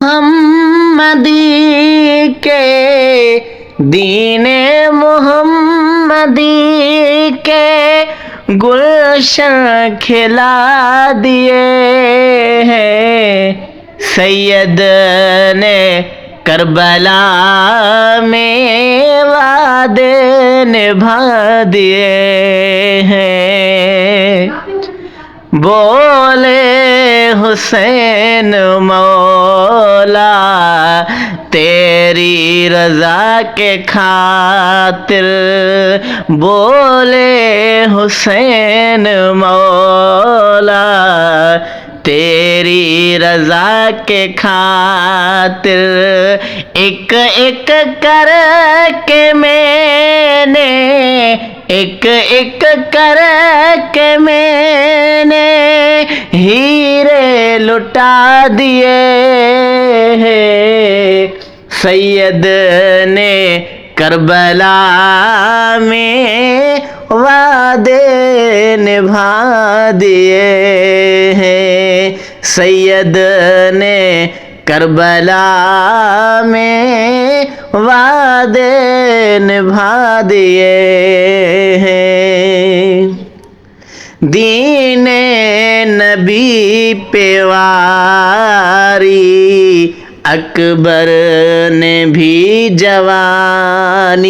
محمدی کے دین محمدی کے گلشن کھلا دیے ہیں سید نے کربلا میں وعدے نبھا دیے ہیں بولے حسین مولا تیری رضا کے خاطر بولے حسین مولا تیری رضا کے خاطر ایک ایک کر کے میں نے ایک ایک کر کے میں نے ہیرے لٹا دیے ہیں سید نے کربلا میں وعدے نبھا دیے ہیں سید نے کربلا میں وعدے نبھا دیے ہیں دین نبی پہ واری اکبر نے بھی جوانی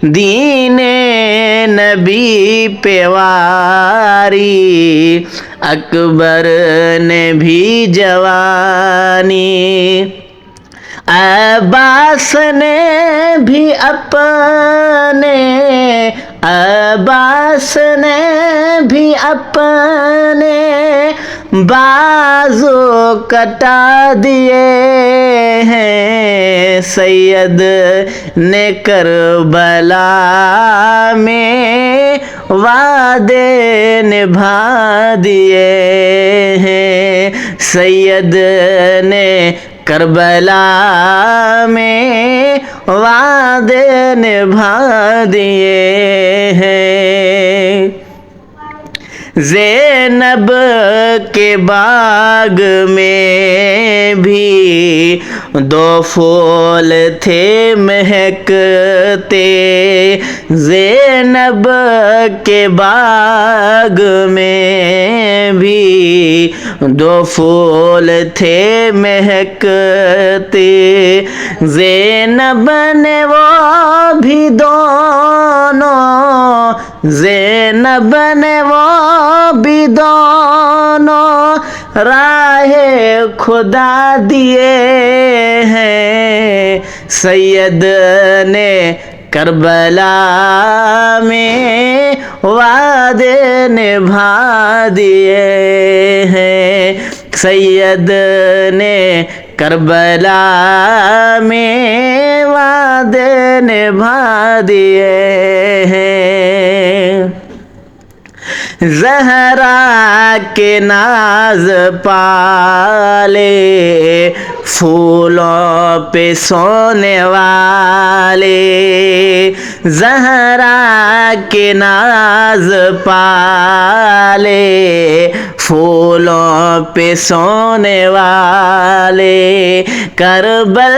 دین نبی پہ واری اکبر نے بھی جوانی عباس نے بھی اپنے عباس نے بھی اپنے بازو کٹا دیے ہیں سید نے کربلا میں وعدے نبھا دیے ہیں سید نے کربلا میں وعدے نبھا دیے ہیں زینب کے باغ میں بھی دو پھول تھے مہکتے زینب کے باغ میں بھی دو پھول تھے مہکتے زینب نے وہ بھی دونوں زینب نے وہ بھی دونوں راہ خدا دیے ہیں سید نے کربلا میں وعدے نبھا دیے ہیں سید نے کربلا میں وعدے نبھا دیے ہیں زہرا کے ناز پالے پھولوں پہ سونے والے زہرا کے ناز پالے پھولوں پہ سونے والے کربل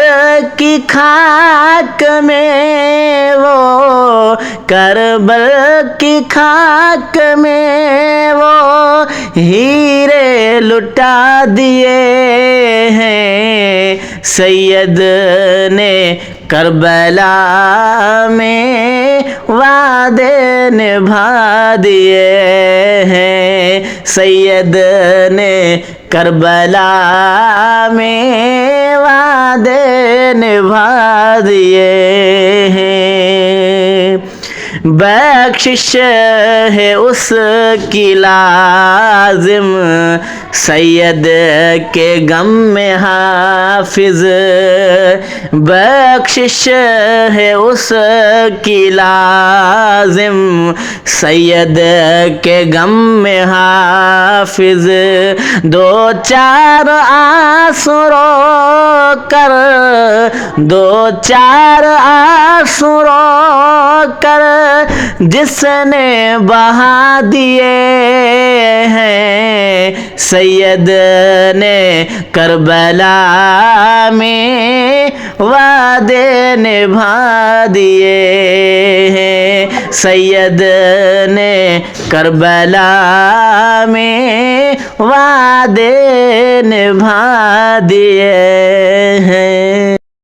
کی خاک میں وہ کربل کی خاک میں وہ ہیرے لٹا دیے ہیں سید نے کربلا میں وعدے نبھا دیے ہیں سید نے کربلا میں وعدے نبھا دیے ہیں بخشش ہے اس کی لازم سید کے غم میں حافظ بخشش ہے اس کی لازم سید کے غم میں حافظ دو چار آنسو رو کر دو چار آنسو رو کر جس نے بہا دیے ہیں سید نے کربلا میں وعدے نبھا دیے ہیں سید نے کربلا میں وعدے نبھا دیے